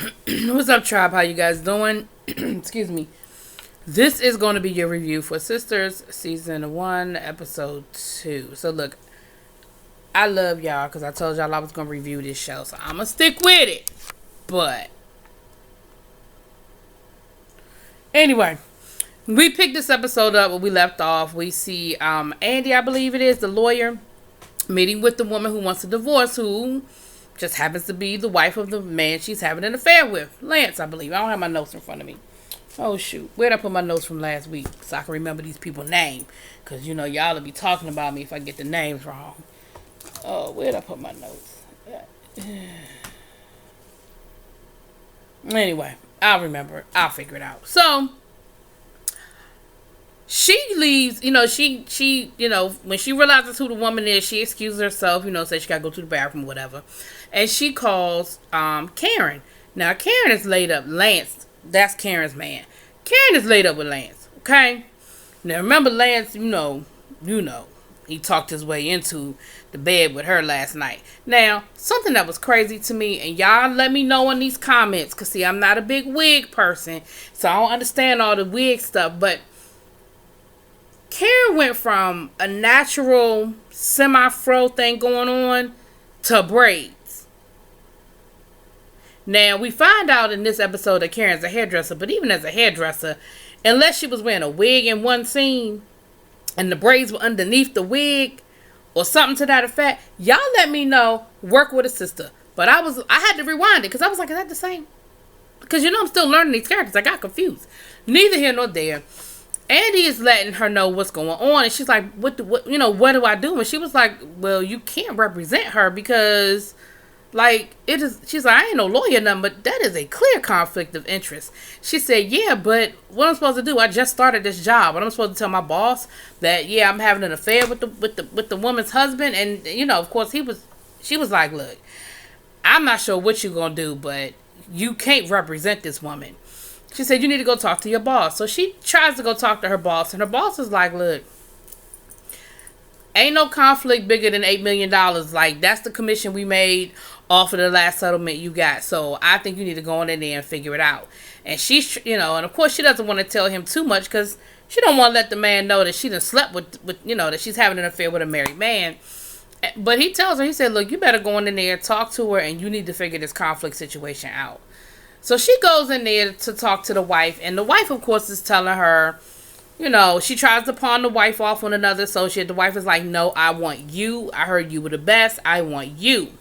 What's up, tribe? How you guys doing? Excuse me. This is going to be your review for Sisters Season 1, Episode 2. So, look, I love y'all because I told y'all I was going to review this show. So, I'm going to stick with it. But, anyway, we picked this episode up where we left off. We see Andy, I believe it is, the lawyer, meeting with the woman who wants a divorce, who just happens to be the wife of the man she's having an affair with. Lance, I believe. I don't have my notes in front of me. Oh, shoot. Where'd I put my notes from last week so I can remember these people's name? Because, you know, y'all will be talking about me if I get the names wrong. Oh, where'd I put my notes? Anyway, I'll remember it. I'll figure it out. So, she leaves, when she realizes who the woman is, she excuses herself, says she gotta go to the bathroom or whatever. And she calls Karen. Now, Karen is laid up. Lance, that's Karen's man. Karen is laid up with Lance, okay? Now, remember Lance, he talked his way into the bed with her last night. Now, something that was crazy to me, and y'all let me know in these comments, because, see, I'm not a big wig person, so I don't understand all the wig stuff, but Karen went from a natural semi-fro thing going on to braids. Now, we find out in this episode that Karen's a hairdresser, but even as a hairdresser, unless she was wearing a wig in one scene and the braids were underneath the wig or something to that effect, y'all let me know, work with a sister. But I had to rewind it because I was like, is that the same? Because, I'm still learning these characters. I got confused. Neither here nor there. Andy is letting her know what's going on, and she's like, what do I do? And she was like, well, you can't represent her because, she's like, I ain't no lawyer, nothing, but that is a clear conflict of interest. She said, yeah, but what I'm supposed to do? I just started this job. What I'm supposed to tell my boss that, yeah, I'm having an affair with the woman's husband, and, of course, she was like, look, I'm not sure what you're going to do, but you can't represent this woman. She said, you need to go talk to your boss. So she tries to go talk to her boss. And her boss is like, look, ain't no conflict bigger than $8 million. Like, that's the commission we made off of the last settlement you got. So I think you need to go in there and figure it out. And she's, and of course she doesn't want to tell him too much because she don't want to let the man know that she done slept with, that she's having an affair with a married man. But he tells her, he said, look, you better go in there, talk to her, and you need to figure this conflict situation out. So she goes in there to talk to the wife, and the wife, of course, is telling her, she tries to pawn the wife off on another associate. The wife is like, no, I want you. I heard you were the best. I want you.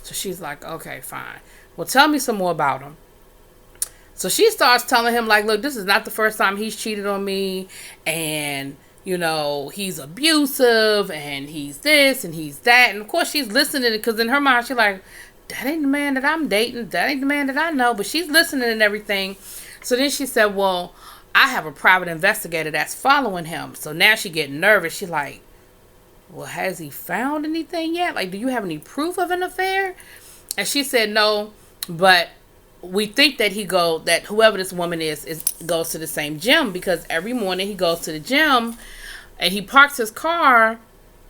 So she's like, okay, fine. Well, tell me some more about him. So she starts telling him, like, look, this is not the first time he's cheated on me, and, he's abusive, and he's this, and he's that. And, of course, she's listening because in her mind, she's like, that ain't the man that I'm dating. That ain't the man that I know. But she's listening and everything. So then she said, well, I have a private investigator that's following him. So now she getting nervous. She's like, well, has he found anything yet? Like, do you have any proof of an affair? And she said, no, but we think that that whoever this woman is goes to the same gym because every morning he goes to the gym and he parks his car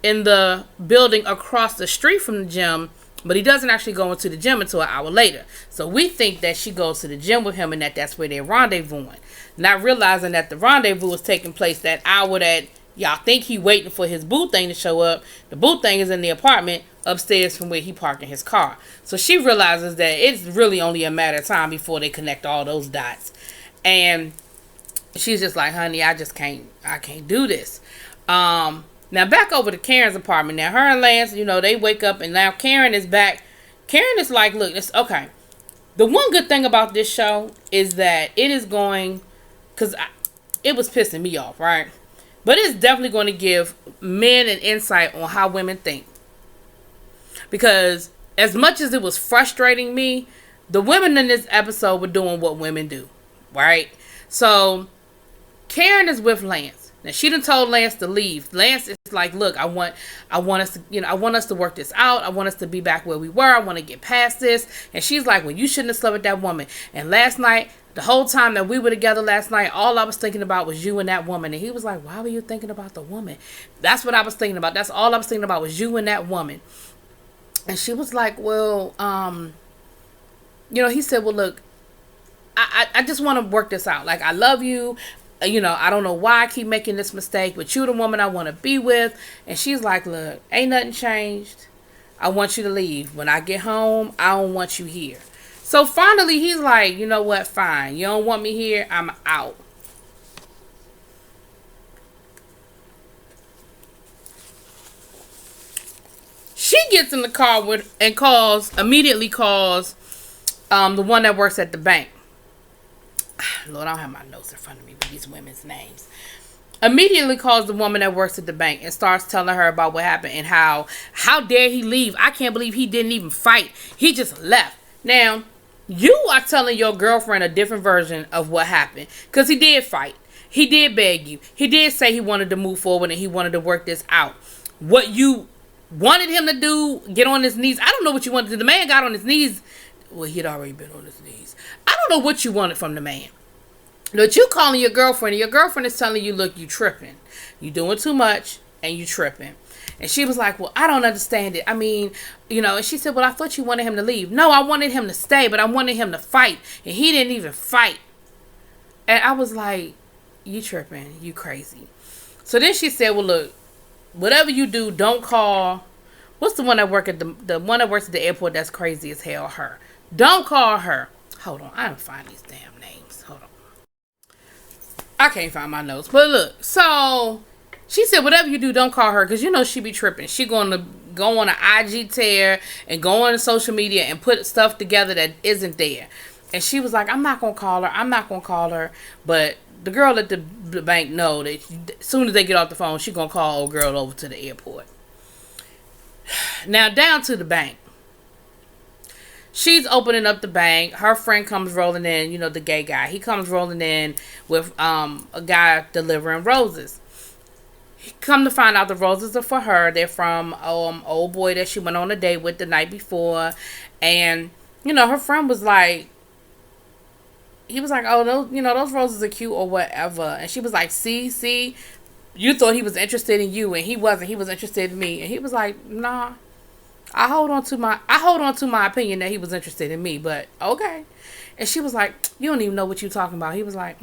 in the building across the street from the gym. But he doesn't actually go into the gym until an hour later. So we think that she goes to the gym with him and that's where they're rendezvousing. Not realizing that the rendezvous is taking place that hour that y'all think he waiting for his boo thing to show up. The boo thing is in the apartment upstairs from where he parking his car. So she realizes that it's really only a matter of time before they connect all those dots. And she's just like, honey, I can't do this. Now, back over to Karen's apartment. Now, her and Lance, they wake up, and now Karen is back. Karen is like, look, it's okay. The one good thing about this show is that it is going, because it was pissing me off, right? But it's definitely going to give men an insight on how women think. Because as much as it was frustrating me, the women in this episode were doing what women do, right? So, Karen is with Lance. Now, she done told Lance to leave. Lance is like, look, I want us to work this out. I want us to be back where we were. I want to get past this. And she's like, well, you shouldn't have slept with that woman. And last night, the whole time that we were together last night, all I was thinking about was you and that woman. And he was like, why were you thinking about the woman? That's what I was thinking about. That's all I was thinking about was you and that woman. And she was like, well, he said, well, look, I just want to work this out. Like, I love you. I don't know why I keep making this mistake, but you the woman I want to be with. And she's like, look, ain't nothing changed. I want you to leave. When I get home, I don't want you here. So finally, he's like, you know what? Fine. You don't want me here. I'm out. She gets in the car and immediately calls the one that works at the bank. Lord, I don't have my notes in front of me with these women's names. Immediately calls the woman that works at the bank and starts telling her about what happened and how dare he leave. I can't believe he didn't even fight. He just left. Now, you are telling your girlfriend a different version of what happened. Because he did fight. He did beg you. He did say he wanted to move forward and he wanted to work this out. What you wanted him to do, get on his knees. I don't know what you wanted to do. The man got on his knees. Well, he'd already been on his knees. I don't know what you wanted from the man. But you calling your girlfriend, and your girlfriend is telling you, look, you tripping. You doing too much, and you tripping. And she was like, well, I don't understand it. I mean, and she said, well, I thought you wanted him to leave. No, I wanted him to stay, but I wanted him to fight. And he didn't even fight. And I was like, you tripping. You crazy. So then she said, well, look, whatever you do, don't call. What's the one that works at the one that works at the airport that's crazy as hell? Her. Don't call her. Hold on. I don't find these damn names. Hold on. I can't find my notes. But look. So she said, whatever you do, don't call her. Because she be tripping. She going to go on an IG tear and go on social media and put stuff together that isn't there. And she was like, I'm not going to call her. I'm not going to call her. But the girl at the bank know that as soon as they get off the phone, she going to call old girl over to the airport. Now, down to the bank. She's opening up the bank. Her friend comes rolling in, the gay guy. He comes rolling in with a guy delivering roses. Come to find out the roses are for her. They're from old boy that she went on a date with the night before. And, her friend was like, he was like, oh, those roses are cute or whatever. And she was like, see, you thought he was interested in you and he wasn't. He was interested in me. And he was like, nah. I hold on to my opinion that he was interested in me, but okay. And she was like, you don't even know what you're talking about. He was like,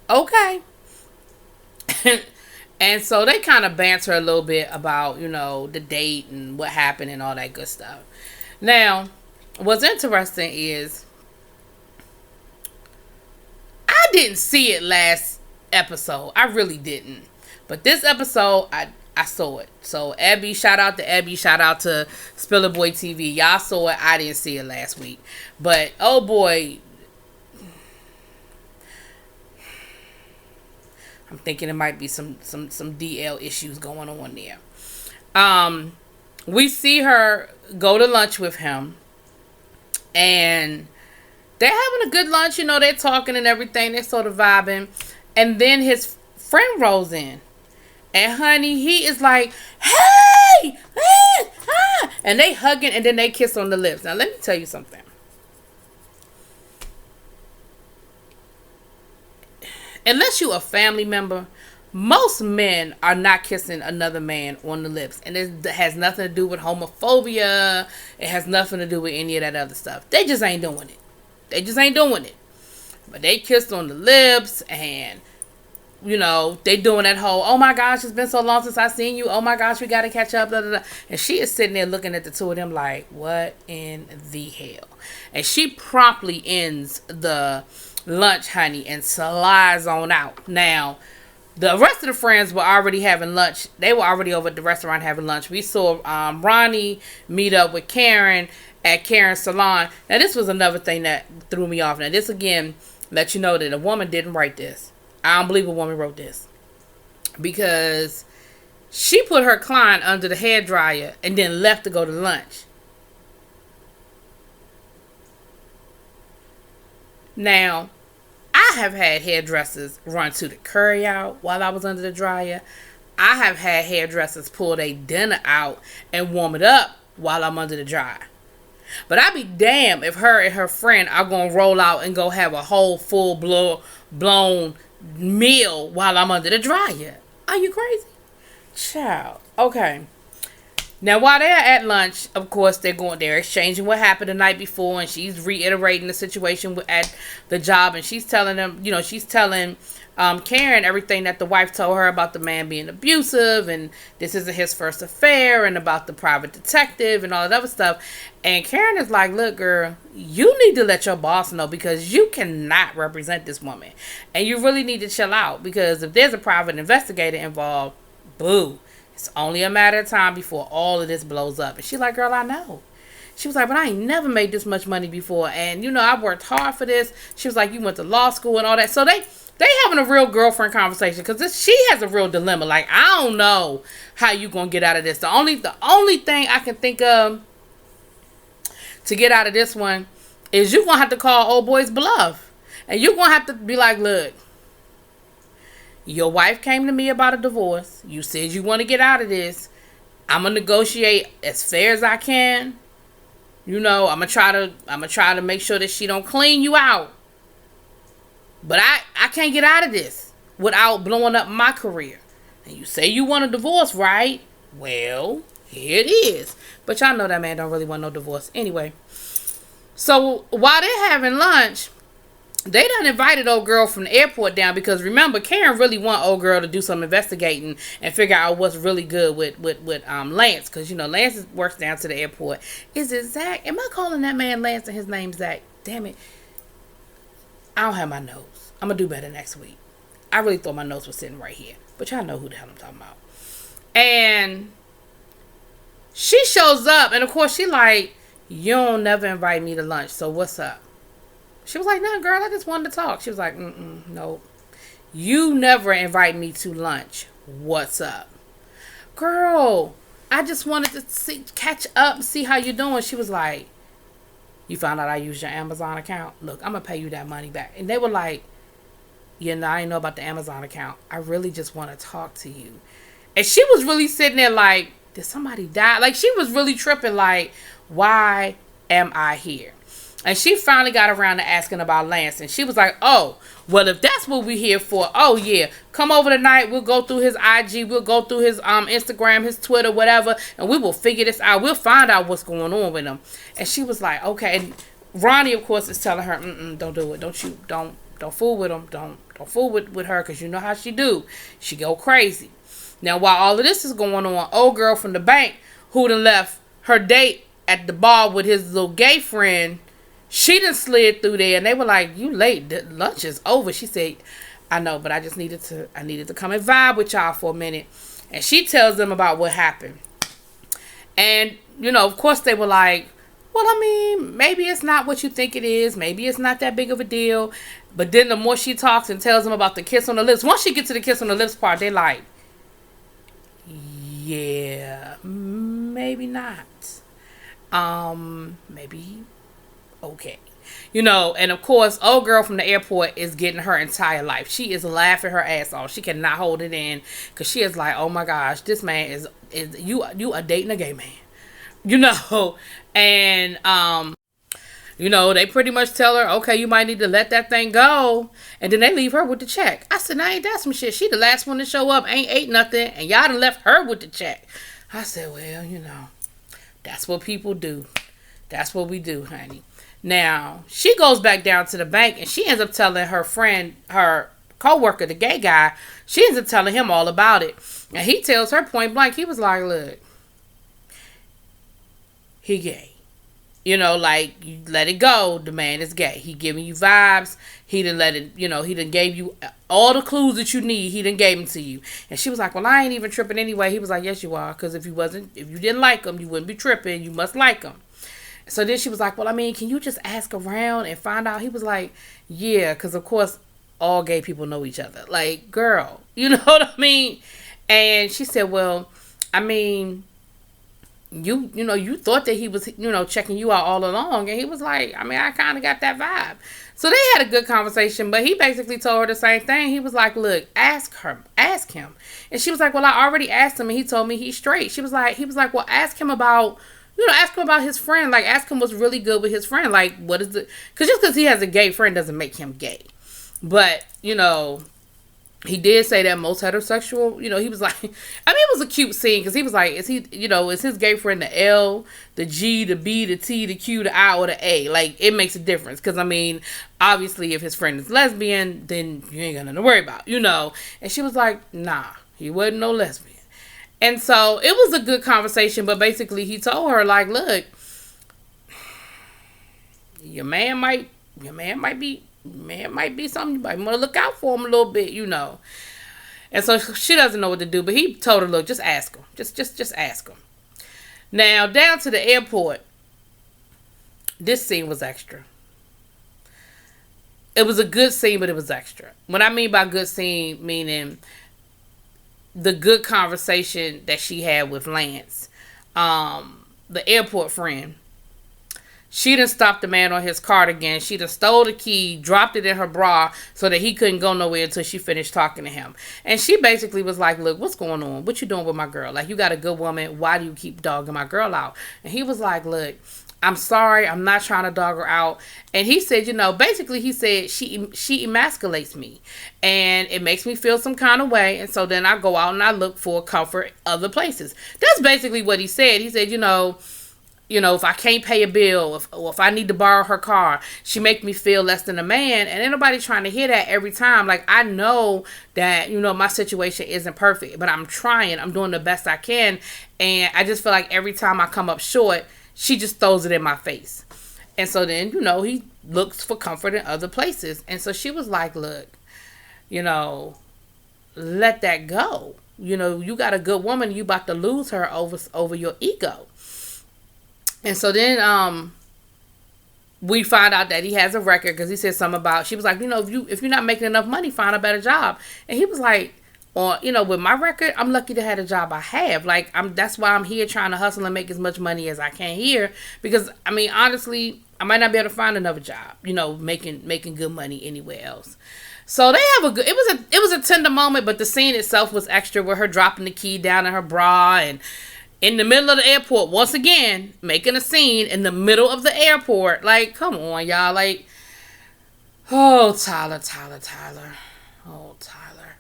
okay. And so they kind of banter a little bit about, the date and what happened and all that good stuff. Now, what's interesting is I didn't see it last episode. I really didn't. But this episode, I saw it. So Abby, shout out to Abby, shout out to Spiller Boy TV. Y'all saw it. I didn't see it last week. But oh boy, I'm thinking it might be some DL issues going on there. We see her go to lunch with him, and they're having a good lunch. They're talking and everything. They're sort of vibing, and then his friend rolls in. And honey, he is like, hey, and they hugging and then they kiss on the lips. Now, let me tell you something. Unless you a family member, most men are not kissing another man on the lips. And it has nothing to do with homophobia. It has nothing to do with any of that other stuff. They just ain't doing it. But they kissed on the lips and they doing that whole, oh my gosh, it's been so long since I seen you. Oh my gosh, we got to catch up. Blah, blah, blah. And she is sitting there looking at the two of them like, what in the hell? And she promptly ends the lunch, honey, and slides on out. Now, the rest of the friends were already having lunch. They were already over at the restaurant having lunch. We saw Ronnie meet up with Karen at Karen's salon. Now, this was another thing that threw me off. Now, this again lets you know that a woman didn't write this. I don't believe a woman wrote this. Because she put her client under the hairdryer and then left to go to lunch. Now, I have had hairdressers run to the curry out while I was under the dryer. I have had hairdressers pull their dinner out and warm it up while I'm under the dryer. But I'd be damned if her and her friend are going to roll out and go have a whole full-blown meal while I'm under the dryer. Are you crazy? Child. Okay. Now, while they're at lunch, of course, they're exchanging what happened the night before, and she's reiterating the situation at the job, and she's telling them, she's telling Karen everything that the wife told her about the man being abusive, and this isn't his first affair, and about the private detective, and all that other stuff. And Karen is like, look, girl, you need to let your boss know, because you cannot represent this woman, and you really need to chill out, because if there's a private investigator involved, boo. It's only a matter of time before all of this blows up. And she's like, girl, I know. She was like, but I ain't never made this much money before. And, I worked hard for this. She was like, you went to law school and all that. So they having a real girlfriend conversation, because she has a real dilemma. Like, I don't know how you going to get out of this. The only thing I can think of to get out of this one is you going to have to call old boy's bluff. And you're going to have to be like, look, your wife came to me about a divorce. You said you want to get out of this. I'm gonna negotiate as fair as I can. I'm gonna try to make sure that she don't clean you out. But I can't get out of this without blowing up my career. And you say you want a divorce, right? Well, here it is. But y'all know that man don't really want no divorce anyway. So while they're having lunch, they done invited old girl from the airport down, because remember, Karen really want old girl to do some investigating and figure out what's really good with Lance, because Lance works down to the airport. Is it Zach? Am I calling that man Lance and his name's Zach? Damn it. I don't have my notes. I'm gonna do better next week. I really thought my notes were sitting right here, but y'all know who the hell I'm talking about. And she shows up, and of course she like, you don't never invite me to lunch, so what's up? She was like, nah, girl, I just wanted to talk. She was like, no. You never invite me to lunch. What's up? Girl, I just wanted to catch up and see how you're doing. She was like, you found out I used your Amazon account? Look, I'm going to pay you that money back. And they were like, I didn't know about the Amazon account. I really just want to talk to you. And she was really sitting there like, did somebody die? Like, she was really tripping like, why am I here? And she finally got around to asking about Lance. And she was like, oh, well, if that's what we're here for, oh, yeah, come over tonight. We'll go through his IG. We'll go through his Instagram, his Twitter, whatever. And we will figure this out. We'll find out what's going on with him. And she was like, okay. And Ronnie, of course, is telling her, don't do it. Don't fool with him. Don't fool with her, because you know how she do. She go crazy. Now, while all of this is going on, old girl from the bank who done left her date at the bar with his little gay friend, she done slid through there, and they were like, you late, lunch is over. She said, I know, but I needed to come and vibe with y'all for a minute. And she tells them about what happened. And, of course they were like, well, I mean, maybe it's not what you think it is. Maybe it's not that big of a deal. But then the more she talks and tells them about the kiss on the lips, once she gets to the kiss on the lips part, they're like, yeah, maybe not. Maybe okay. And of course, old girl from the airport is getting her entire life. She is laughing her ass off. She cannot hold it in, because she is like, oh my gosh, this man is you are dating a gay man. And they pretty much tell her, okay, you might need to let that thing go. And then they leave her with the check. I said, now ain't that some shit? She the last one to show up, ain't ate nothing, and y'all done left her with the check. I said, well, that's what people do. That's what we do, honey. Now, she goes back down to the bank, and she ends up telling her friend, her co-worker, the gay guy, she ends up telling him all about it. And he tells her point blank, he was like, look, he gay. Like, you let it go. The man is gay. He giving you vibes. He done let it, he done gave you all the clues that you need. He done gave them to you. And she was like, well, I ain't even tripping anyway. He was like, yes, you are. Because if you didn't like him, you wouldn't be tripping. You must like him. So then she was like, well, I mean, can you just ask around and find out? He was like, yeah, because of course, all gay people know each other. Like, girl, you know what I mean? And she said, well, I mean, you thought that he was, checking you out all along. And he was like, I mean, I kind of got that vibe. So they had a good conversation, but he basically told her the same thing. He was like, look, ask him. And she was like, well, I already asked him and he told me he's straight. He was like, well, ask him about his friend. Like, ask him what's really good with his friend. Like, what is it? Because just because he has a gay friend doesn't make him gay. But, he did say that most heterosexual, he was like, I mean, it was a cute scene because he was like, is his gay friend the L, the G, the B, the T, the Q, the I, or the A? Like, it makes a difference because, I mean, obviously, if his friend is lesbian, then you ain't got nothing to worry about, And she was like, nah, he wasn't no lesbian. And so it was a good conversation, but basically he told her, like, look, your man might be something you might want to look out for him a little bit, And so she doesn't know what to do, but he told her, look, just ask him. Just ask him. Now, down to the airport, this scene was extra. It was a good scene, but it was extra. What I mean by good scene, meaning the good conversation that she had with Lance, the airport friend. She done stopped the man on his cart again. She done stole the key, dropped it in her bra so that he couldn't go nowhere until she finished talking to him. And she basically was like, look, what's going on? What you doing with my girl? Like, you got a good woman. Why do you keep dogging my girl out? And he was like, look, I'm sorry. I'm not trying to dog her out. And he said, basically he said she emasculates me. And it makes me feel some kind of way. And so then I go out and I look for comfort other places. That's basically what he said. He said, if I can't pay a bill, if I need to borrow her car, she make me feel less than a man. And ain't nobody trying to hear that every time. Like, I know that, my situation isn't perfect, but I'm trying. I'm doing the best I can. And I just feel like every time I come up short, she just throws it in my face. And so then, he looks for comfort in other places. And so she was like, look, let that go. You got a good woman. You about to lose her over your ego. And so then we find out that he has a record because he said something about, she was like, if you're not making enough money, find a better job. And he was like, with my record, I'm lucky to have the job I have. Like, that's why I'm here trying to hustle and make as much money as I can here. Because, I mean, honestly, I might not be able to find another job, making good money anywhere else. So they have it was a tender moment, but the scene itself was extra with her dropping the key down in her bra and in the middle of the airport, once again, making a scene in the middle of the airport. Like, come on, y'all. Like, oh, Tyler. Oh, Tyler.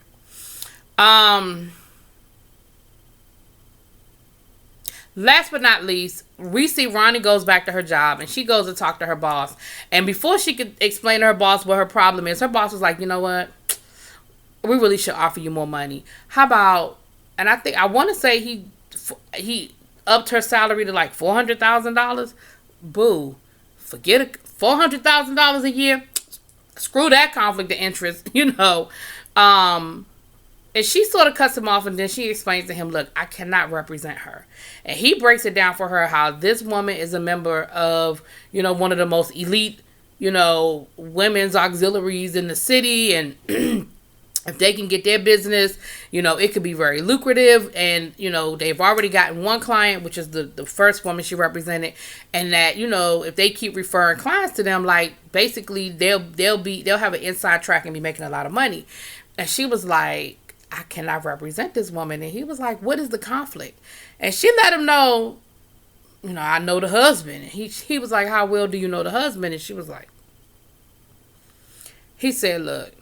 Last but not least, we see Ronnie goes back to her job and she goes to talk to her boss. And before she could explain to her boss what her problem is, her boss was like, you know what? We really should offer you more money. How about, and I want to say he upped her salary to like $400,000. Boo. Forget it. $400,000 a year. Screw that conflict of interest, And she sort of cuts him off, and then she explains to him, look, I cannot represent her. And he breaks it down for her how this woman is a member of, one of the most elite, women's auxiliaries in the city. And if they can get their business, it could be very lucrative. And, they've already gotten one client, which is the first woman she represented. And that, if they keep referring clients to them, like, basically they'll have an inside track and be making a lot of money. And she was like, I cannot represent this woman. And he was like, what is the conflict? And she let him know, I know the husband. And he was like, how well do you know the husband? And she was like, he said, look,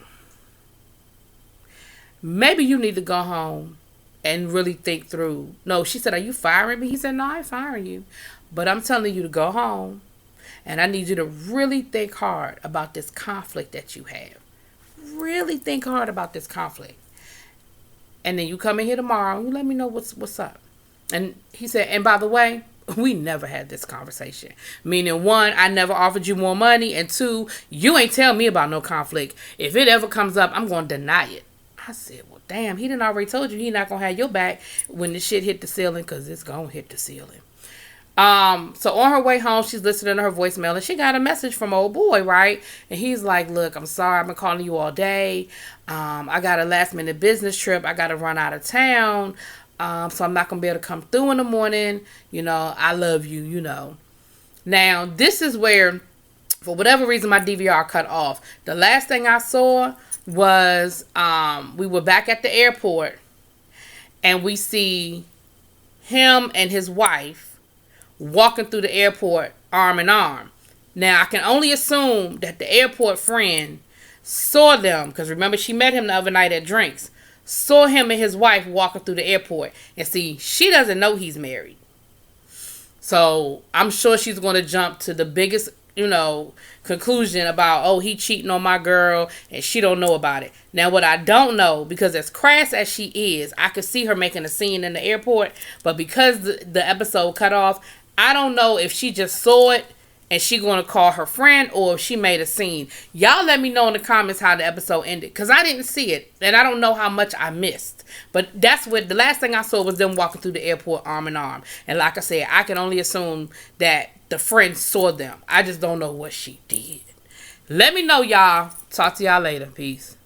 maybe you need to go home and really think through. No, she said, are you firing me? He said, no, I ain't firing you. But I'm telling you to go home. And I need you to really think hard about this conflict that you have. Really think hard about this conflict. And then you come in here tomorrow and you let me know what's up. And he said, and by the way, we never had this conversation. Meaning, one, I never offered you more money. And two, you ain't tell me about no conflict. If it ever comes up, I'm going to deny it. I said, well, damn, he done already told you he not going to have your back when the shit hit the ceiling, because it's going to hit the ceiling. So on her way home, she's listening to her voicemail and she got a message from old boy, right? And he's like, look, I'm sorry, I've been calling you all day. I got a last minute business trip. I got to run out of town. So I'm not going to be able to come through in the morning. I love you, Now, this is where, for whatever reason, my DVR cut off. The last thing I saw was, we were back at the airport and we see him and his wife walking through the airport arm in arm. Now, I can only assume that the airport friend saw them, because remember she met him the other night at drinks, saw him and his wife walking through the airport. And see, she doesn't know he's married. So I'm sure she's going to jump to the biggest, conclusion about, oh, he cheating on my girl and she don't know about it. Now, what I don't know, because as crass as she is, I could see her making a scene in the airport, but because the episode cut off, I don't know if she just saw it and she going to call her friend, or if she made a scene. Y'all let me know in the comments how the episode ended, because I didn't see it, and I don't know how much I missed. But that's what the last thing I saw was them walking through the airport arm in arm. And like I said, I can only assume that the friend saw them. I just don't know what she did. Let me know, y'all. Talk to y'all later. Peace.